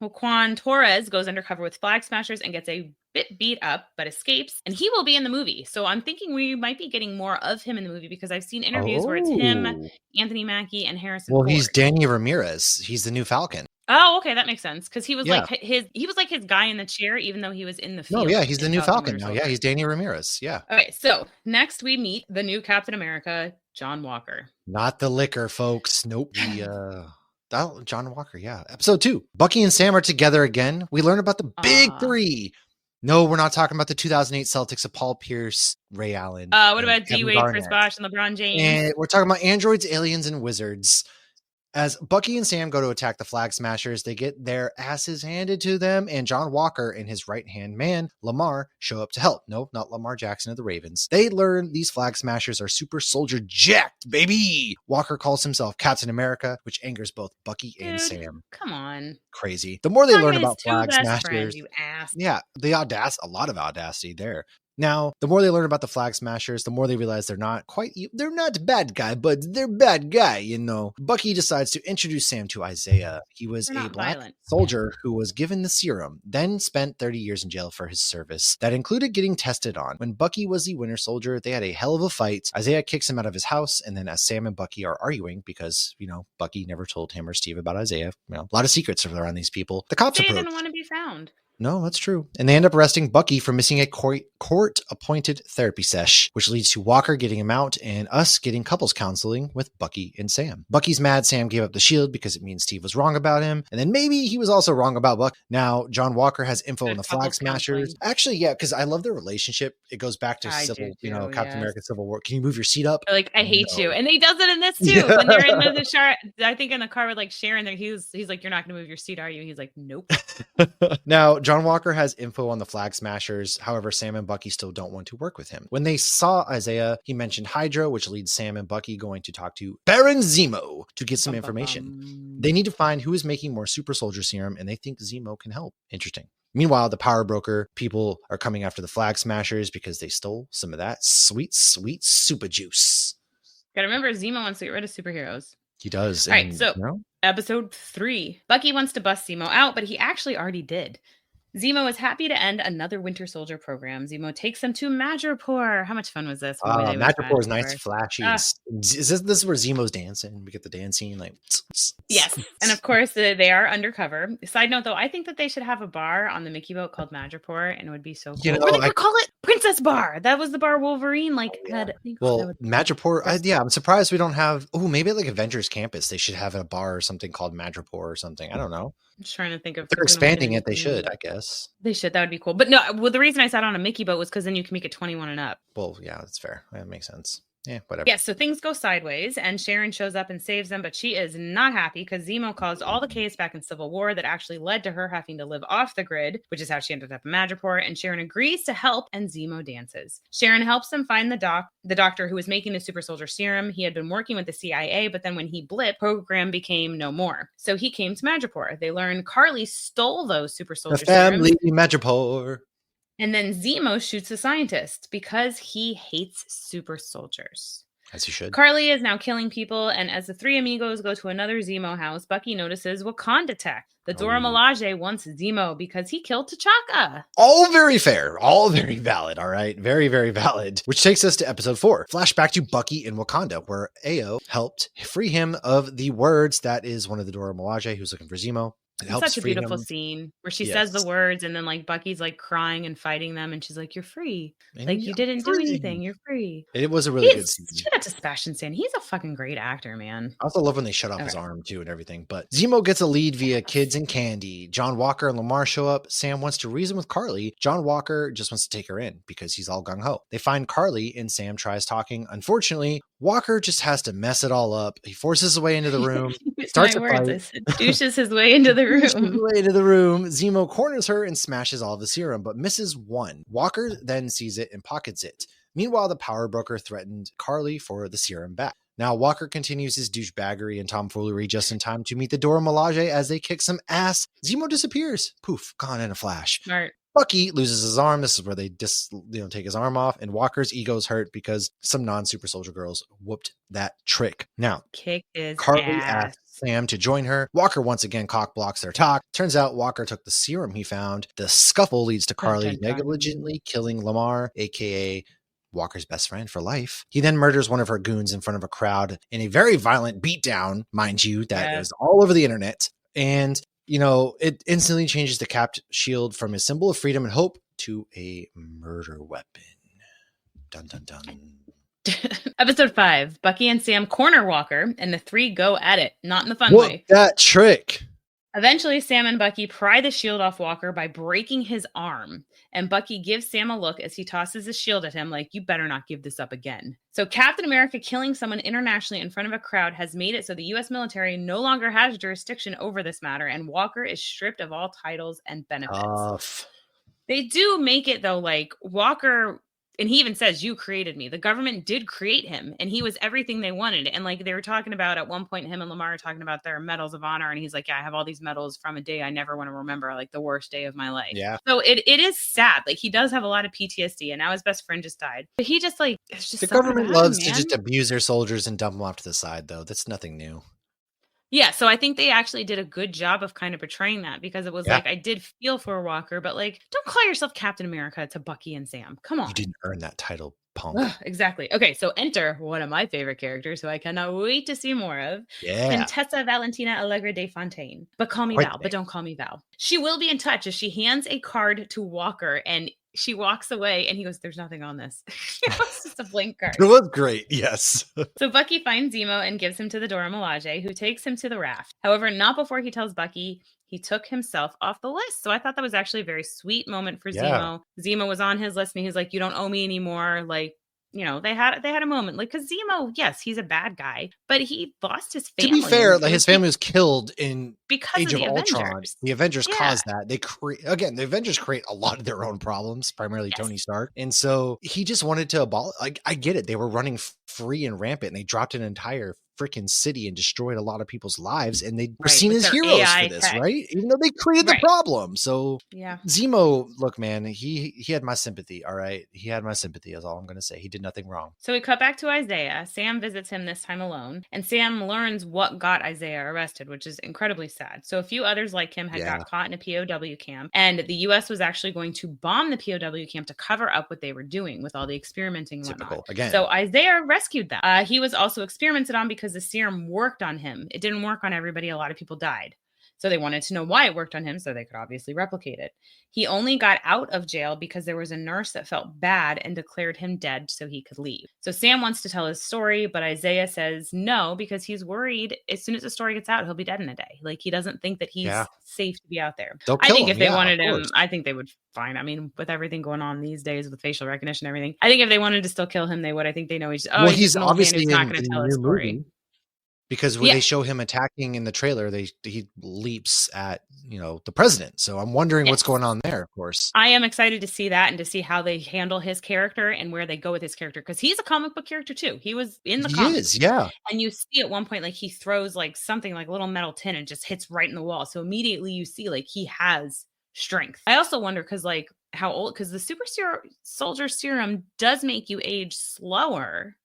Joaquin Torres goes undercover with Flag Smashers and gets a bit beat up, but escapes, and he will be in the movie. So I'm thinking we might be getting more of him in the movie because I've seen interviews where it's him, Anthony Mackie, and Harrison Ford. He's Danny Ramirez. He's the new Falcon. Oh, okay, that makes sense because he was like his guy in the chair, even though he was in the field. No, yeah, he's the new Falcon now. Yeah, he's Danny Ramirez. Yeah. Okay, so next we meet the new Captain America, John Walker. Not the liquor, folks. Nope. John Walker. Yeah. Episode 2. Bucky and Sam are together again. We learn about the big three. No, we're not talking about the 2008 Celtics of Paul Pierce, Ray Allen. What about D-Wade, Chris Bosh, and LeBron James? And we're talking about androids, aliens, and wizards. As Bucky and Sam go to attack the Flag Smashers, they get their asses handed to them, and John Walker and his right-hand man, Lamar, show up to help. No, not Lamar Jackson of the Ravens. They learn these Flag Smashers are super soldier jacked, baby! Walker calls himself Captain America, which angers both Bucky and Sam. Come on. Crazy. The more they learn about Flag Smashers... Friends, you ass. Yeah, a lot of audacity there. Now, the more they learn about the Flag Smashers, the more they realize they're not bad guy, but they're bad guy, you know. Bucky decides to introduce Sam to Isaiah. He was a black soldier who was given the serum, then spent 30 years in jail for his service. That included getting tested on. When Bucky was the Winter Soldier, they had a hell of a fight. Isaiah kicks him out of his house, and then as Sam and Bucky are arguing, because, Bucky never told him or Steve about Isaiah, a lot of secrets around these people, the cops approach. They didn't want to be found. No, that's true. And they end up arresting Bucky for missing a court-appointed therapy sesh, which leads to Walker getting him out and us getting couples counseling with Bucky and Sam. Bucky's mad Sam gave up the shield because it means Steve was wrong about him. And then maybe he was also wrong about Buck. Now, John Walker has info on the Flag Smashers. Actually, yeah, because I love their relationship. It goes back to Captain America Civil War. Can you move your seat up? Like, I hate you. And he does it in this too. Yeah. When they're in the shower, I think in the car with like Sharon, he's like, you're not going to move your seat, are you? He's like, nope. Now, John Walker has info on the Flag Smashers. However, Sam and Bucky still don't want to work with him. When they saw Isaiah, he mentioned Hydra, which leads Sam and Bucky going to talk to Baron Zemo to get some information. They need to find who is making more super soldier serum, and they think Zemo can help. Interesting. Meanwhile, the power broker people are coming after the Flag Smashers because they stole some of that sweet, sweet super juice. Gotta remember, Zemo wants to get rid of superheroes. He does. All right, so episode 3. Bucky wants to bust Zemo out, but he actually already did. Zemo is happy to end another Winter Soldier program. Zemo takes them to Madripoor. How much fun was this? Madripoor is nice, flashy. Is this where Zemo's dancing? We get the dance scene, like yes. And of course, they are undercover. Side note, though, I think that they should have a bar on the Mickey boat called Madripoor, and it would be so cool. Or they could call it Princess Bar. That was the bar Wolverine had. Well, Madripoor. I'm surprised we don't have. Oh, maybe like Avengers Campus. They should have a bar or something called Madripoor or something. I don't know. I'm just trying to think of. If they're expanding it. They should, I guess. They should. That would be cool. But no, the reason I sat on a Mickey boat was because then you can make it 21 and up. Well, yeah, that's fair. That makes sense. Yeah, whatever. Yeah, so things go sideways, and Sharon shows up and saves them, but she is not happy because Zemo caused all the chaos back in Civil War that actually led to her having to live off the grid, which is how she ended up in Madripoor, and Sharon agrees to help, and Zemo dances. Sharon helps them find the doctor who was making the super soldier serum. He had been working with the CIA, but then when he blipped, program became no more. So he came to Madripoor. They learn Carly stole those super soldier serums. The family Madripoor. And then Zemo shoots the scientist because he hates super soldiers. As you should. Carly is now killing people, and as the three amigos go to another Zemo house, Bucky notices Wakanda tech. The Dora Milaje wants Zemo because he killed T'Chaka. All very fair. All very valid. All right. Very, very valid. Which takes us to episode 4. Flashback to Bucky in Wakanda, where Ayo helped free him of the words. That is one of the Dora Milaje who's looking for Zemo. It's such a beautiful scene where she says the words, and then like Bucky's like crying and fighting them, and she's like, "You're free. Like you didn't do anything. You're free." It was a really good scene. Shout out to Sebastian Stan. He's a fucking great actor, man. I also love when they shut off his arm too and everything. But Zemo gets a lead via kids and candy. John Walker and Lamar show up. Sam wants to reason with Carly. John Walker just wants to take her in because he's all gung ho. They find Carly and Sam tries talking. Unfortunately, Walker just has to mess it all up. He forces his way into the room. Starts to fight. Douches his way into the room. Zemo corners her and smashes all of the serum, but misses one. Walker then sees it and pockets it. Meanwhile, the power broker threatened Carly for the serum back. Now, Walker continues his douchebaggery and tomfoolery just in time to meet the Dora Milaje as they kick some ass. Zemo disappears. Poof, gone in a flash. Smart. Bucky loses his arm. This is where they take his arm off, and Walker's ego's hurt because some non-super soldier girls whooped that trick. Now, Carly asks Sam to join her. Walker once again cock blocks their talk. Turns out Walker took the serum he found. The scuffle leads to Carly negligently killing Lamar, aka Walker's best friend for life. He then murders one of her goons in front of a crowd in a very violent beatdown, mind you, that is all over the internet. And it instantly changes the capped shield from a symbol of freedom and hope to a murder weapon. Dun, dun, dun. Episode 5, Bucky and Sam corner Walker, and the three go at it, not in the fun way. That trick. Eventually, Sam and Bucky pry the shield off Walker by breaking his arm, and Bucky gives Sam a look as he tosses his shield at him like, you better not give this up again. So Captain America killing someone internationally in front of a crowd has made it so the U.S. military no longer has jurisdiction over this matter, and Walker is stripped of all titles and benefits. They do make it, though, like Walker... And he even says, you created me. The government did create him, and he was everything they wanted. And like they were talking about at one point, him and Lamar are talking about their medals of honor. And he's like, yeah, I have all these medals from a day I never want to remember, like the worst day of my life. Yeah. So it is sad. Like he does have a lot of PTSD, and now his best friend just died. But he just like, it's just the government loves to just abuse their soldiers and dump them off to the side, though. That's nothing new. Yeah, so I think they actually did a good job of kind of portraying that, because it was like, I did feel for Walker, but like, don't call yourself Captain America to Bucky and Sam. Come on. You didn't earn that title, punk. Ugh, exactly. Okay, so enter one of my favorite characters who I cannot wait to see more of. Yeah. Contessa Valentina Allegra de Fontaine. But call me Val, but don't call me Val. She will be in touch as she hands a card to Walker, and she walks away and he goes, there's nothing on this. It was just a blank card. It was great. Yes. So Bucky finds Zemo and gives him to the Dora Milaje, who takes him to the raft. However, not before he tells Bucky he took himself off the list. So I thought that was actually a very sweet moment for Zemo. Zemo was on his list and he's like, you don't owe me anymore. Like, they had a moment, like, because Zemo, yes, he's a bad guy, but he lost his family. To be fair, like his family was killed because Age of Ultron. Avengers. The Avengers caused that. The Avengers create a lot of their own problems, primarily Tony Stark, and so he just wanted to abolish. Like, I get it; they were running free and rampant, and they dropped an entire freaking city and destroyed a lot of people's lives, and they were seen as heroes for this, right? Even though they created the problem. So Zemo, look, man, he had my sympathy. All right, he had my sympathy. Is all I'm going to say. He did nothing wrong. So we cut back to Isaiah. Sam visits him this time alone, and Sam learns what got Isaiah arrested, which is incredibly sad. So a few others like him had got caught in a POW camp, and the U.S. was actually going to bomb the POW camp to cover up what they were doing with all the experimenting and whatnot. Again. So Isaiah rescued them. He was also experimented on because the serum worked on him. It didn't work on everybody. A lot of people died. So they wanted to know why it worked on him so they could obviously replicate it. He only got out of jail because there was a nurse that felt bad and declared him dead so he could leave. So Sam wants to tell his story, but Isaiah says no because he's worried as soon as the story gets out, he'll be dead in a day. Like he doesn't think that he's safe to be out there. I think if they wanted him, I think they would fine. I mean, with everything going on these days with facial recognition and everything, I think if they wanted to still kill him, they would. I think they know he's obviously not going to tell his story. Movie. Because when they show him attacking in the trailer, he leaps at, the president. So I'm wondering what's going on there, of course. I am excited to see that and to see how they handle his character and where they go with his character. Because he's a comic book character too. He was in the comics. He is, yeah. And you see at one point, like he throws like something like a little metal tin and just hits right in the wall. So immediately you see like he has strength. I also wonder because like how old, because the super soldier serum does make you age slower.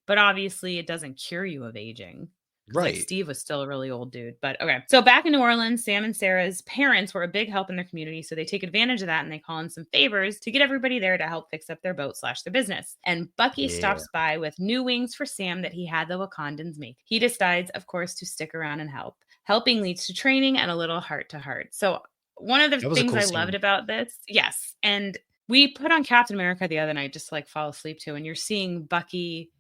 but obviously it doesn't cure you of aging. Like Right. Steve was still a really old dude, but okay. So back in New Orleans, Sam and Sarah's parents were a big help in their community. So they take advantage of that and they call in some favors to get everybody there to help fix up their boat / their business. And Bucky stops by with new wings for Sam that he had the Wakandans make. He decides, of course, to stick around and help. Helping leads to training and a little heart to heart. So one of the things I loved about this, yes. And we put on Captain America the other night just to like fall asleep to, and you're seeing Bucky,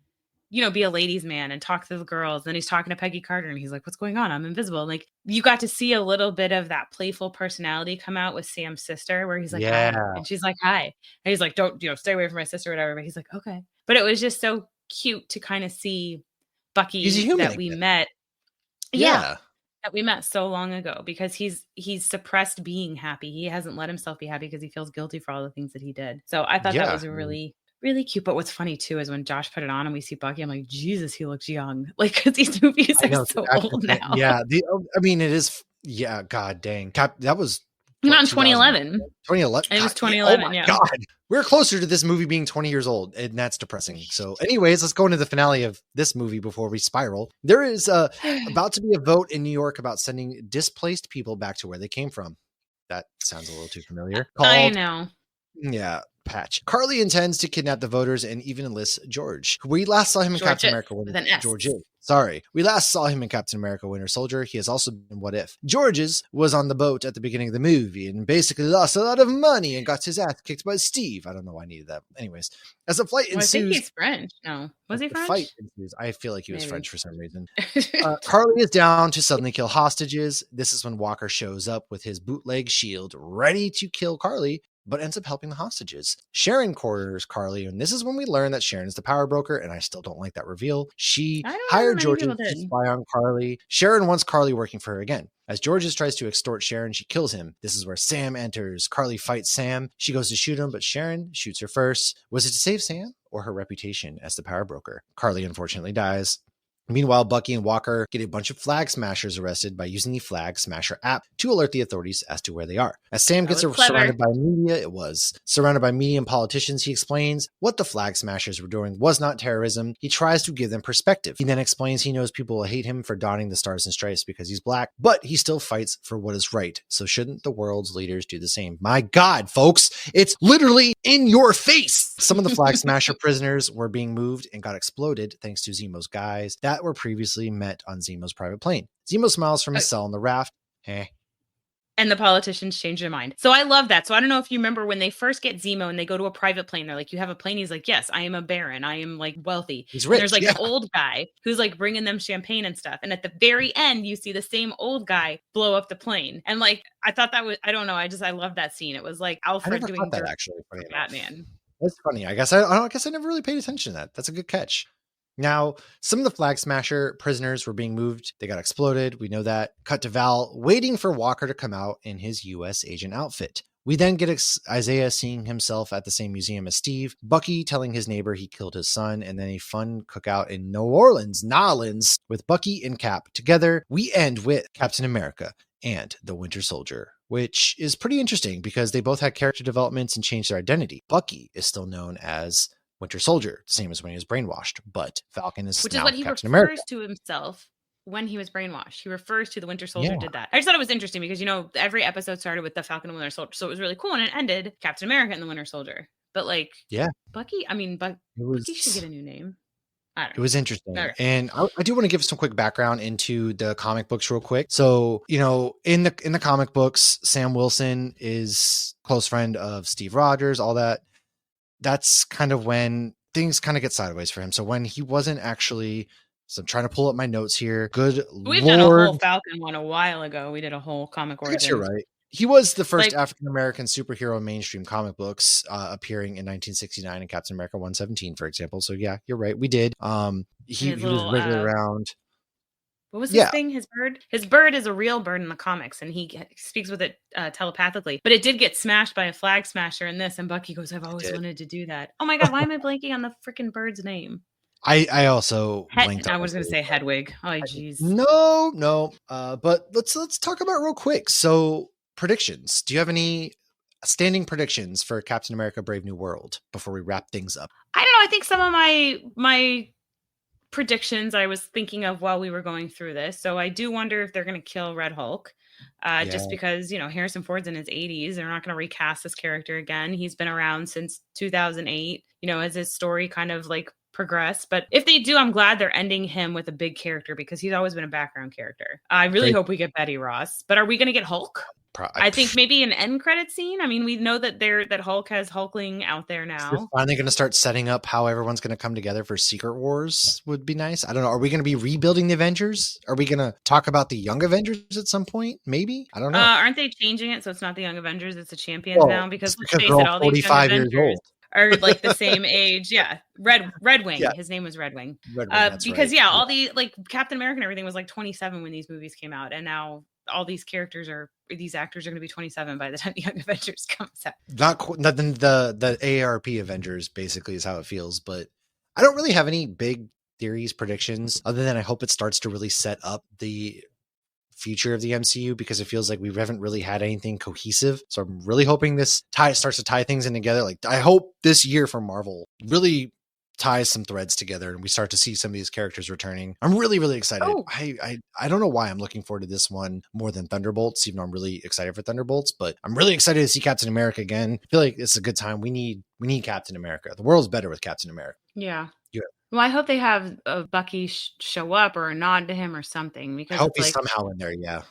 you know, be a ladies' man and talk to the girls. Then he's talking to Peggy Carter and he's like, what's going on? I'm invisible. And like, you got to see a little bit of that playful personality come out with Sam's sister, where he's like, hi. And she's like, hi. And he's like, don't, stay away from my sister or whatever. But he's like, okay. But it was just so cute to kind of see Bucky that we met. Yeah. That we met so long ago, because he's suppressed being happy. He hasn't let himself be happy because he feels guilty for all the things that he did. So I thought that was a really cute. But what's funny too is when Josh put it on and we see Bucky, I'm like, Jesus, he looks young. Like, because these movies are so old now. Yeah, I mean, it is. Yeah, God dang, that was not in 2011. 2011. It was 2011. Oh my God, we're closer to this movie being 20 years old, and that's depressing. So, anyways, let's go into the finale of this movie before we spiral. There is about to be a vote in New York about sending displaced people back to where they came from. That sounds a little too familiar. I know. Yeah. Patch. Carly intends to kidnap the voters and even enlist George. We last saw him in Captain America Winter Soldier. Sorry. We last saw him in Captain America Winter Soldier. He has also been What If. George's was on the boat at the beginning of the movie and basically lost a lot of money and got his ass kicked by Steve. I don't know why I needed that. Anyways, as the flight ensues... I think he's French. No. Was he French? Fight ensues, I feel like he was French for some reason. Carly is down to suddenly kill hostages. This is when Walker shows up with his bootleg shield ready to kill Carly, but ends up helping the hostages. Sharon corners Carly, and this is when we learn that Sharon is the power broker, and I still don't like that reveal. She hired Georges to spy on Carly. Sharon wants Carly working for her again. As Georges tries to extort Sharon, she kills him. This is where Sam enters. Carly fights Sam. She goes to shoot him, but Sharon shoots her first. Was it to save Sam or her reputation as the power broker? Carly unfortunately dies. Meanwhile, Bucky and Walker get a bunch of flag smashers arrested by using the Flag Smasher app to alert the authorities as to where they are. As Sam gets surrounded by media, surrounded by media and politicians, he explains what the Flag Smashers were doing was not terrorism. He tries to give them perspective. He then explains he knows people will hate him for donning the Stars and Stripes because he's black, but he still fights for what is right. So shouldn't the world's leaders do the same? My God, folks, it's literally in your face. Some of the Flag Smasher prisoners were being moved and got exploded thanks to Zemo's guys that were previously met on Zemo's private plane. Zemo smiles from his cell on the raft. And the politicians change their mind. So I love that. So I don't know if you remember when they first get Zemo and they go to a private plane. They're like, you have a plane? He's like, yes, I am a baron. I am like wealthy. He's rich. And there's like an old guy who's like bringing them champagne and stuff. And at the very end, you see the same old guy blow up the plane. And like, I thought that was, I don't know. I love that scene. It was like Alfred doing that actually. Batman. That's funny. I guess I never really paid attention to that. That's a good catch. Now, some of the Flag Smasher prisoners were being moved. They got exploded. We know that. Cut to Val waiting for Walker to come out in his U.S. agent outfit. We then get Isaiah seeing himself at the same museum as Steve, Bucky telling his neighbor he killed his son, and then a fun cookout in New Orleans, with Bucky and Cap. Together, we end with Captain America and the Winter Soldier, which is pretty interesting because they both had character developments and changed their identity. Bucky is still known as Winter Soldier, same as when he was brainwashed, but Falcon is now Captain America. Which is what he refers to himself when he was brainwashed. He refers to the Winter Soldier did that. I just thought it was interesting because, every episode started with the Falcon and Winter Soldier, so it was really cool, and it ended Captain America and the Winter Soldier. But Bucky, Bucky should get a new name. I don't know. It was interesting. And I do want to give some quick background into the comic books real quick. So, in the comic books, Sam Wilson is close friend of Steve Rogers, all that. That's kind of when things kind of get sideways for him. So when he wasn't actually, so I'm trying to pull up my notes here. We've done a whole Falcon one a while ago. We did a whole comic origin. You're right. He was the first African-American superhero in mainstream comic books, appearing in 1969 in Captain America 117, for example. So yeah, you're right. We did. He was regularly around. What was his thing? His bird? His bird is a real bird in the comics, and he speaks with it telepathically. But it did get smashed by a Flag Smasher in this, and Bucky goes, I've always wanted to do that. Oh my God, why am I blanking on the freaking bird's name? I also blanked on I was going to say Hedwig. Oh, jeez. No. But let's talk about it real quick. So, predictions. Do you have any standing predictions for Captain America Brave New World before we wrap things up? I don't know. I think some of my predictions I was thinking of while we were going through this. So I do wonder if they're going to kill Red Hulk. Just because, Harrison Ford's in his 80s. They're not going to recast this character again. He's been around since 2008, as his story kind of like progressed. But if they do, I'm glad they're ending him with a big character because he's always been a background character. I really hope we get Betty Ross. But are we going to get Hulk? I think maybe an end credit scene. I mean, we know that Hulk has Hulkling out there now. They're finally going to start setting up how everyone's going to come together for Secret Wars would be nice. I don't know. Are we going to be rebuilding the Avengers? Are we going to talk about the Young Avengers at some point? Maybe. I don't know. Aren't they changing it so it's not the Young Avengers, it's the Champions now? Because let's face it, all these Young 45 years Avengers old. are like the same age. Yeah. Red Wing. Yeah. His name was Red Wing. Because all the like Captain America and everything was like 27 when these movies came out. And now all these actors are going to be 27 by the time the Young Avengers comes out. Nothing. The AARP Avengers basically is how it feels, but I don't really have any big theories, predictions, other than I hope it starts to really set up the future of the MCU because it feels like we haven't really had anything cohesive. So I'm really hoping this starts to tie things in together. Like I hope this year for Marvel really ties some threads together and we start to see some of these characters returning. I'm really, really excited. I don't know why I'm looking forward to this one more than Thunderbolts, even though I'm really excited for Thunderbolts, but I'm really excited to see Captain America again. I feel like it's a good time. We need Captain America. The world's better with Captain America. Yeah. Well, I hope they have Bucky show up or a nod to him or something because I hope he's somehow in there. Yeah.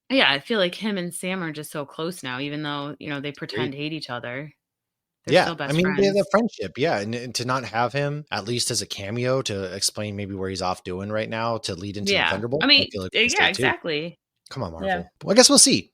Yeah. I feel like him and Sam are just so close now, even though, they pretend to hate each other. They're still best friends. They have a friendship. Yeah. And to not have him at least as a cameo to explain maybe where he's off doing right now to lead into the Thunderbolt. I mean, exactly. Come on, Marvel. Yeah. Well, I guess we'll see.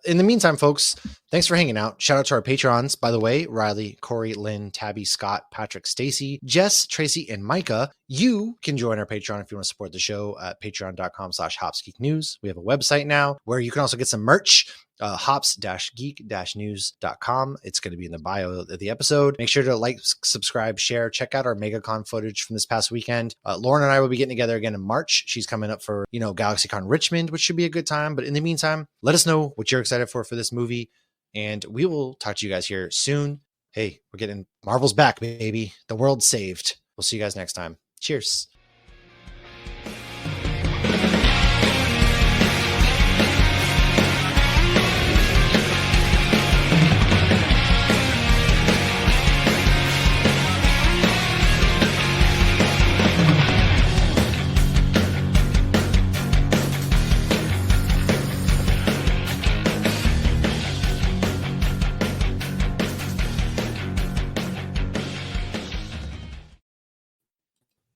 In the meantime, folks, thanks for hanging out. Shout out to our Patrons, by the way, Riley, Corey, Lynn, Tabby, Scott, Patrick, Stacy, Jess, Tracy, and Micah. You can join our Patreon if you want to support the show at patreon.com/hopsgeeknews. We have a website now where you can also get some merch. hops-geek-news.com. It's going to be in the bio of the episode. Make sure to like, subscribe, share, check out our MegaCon footage from this past weekend. Lauren and I will be getting together again in March. She's coming up for, GalaxyCon Richmond, which should be a good time. But in the meantime, let us know what you're excited for this movie. And we will talk to you guys here soon. Hey, we're getting Marvel's back, baby. The world's saved. We'll see you guys next time. Cheers.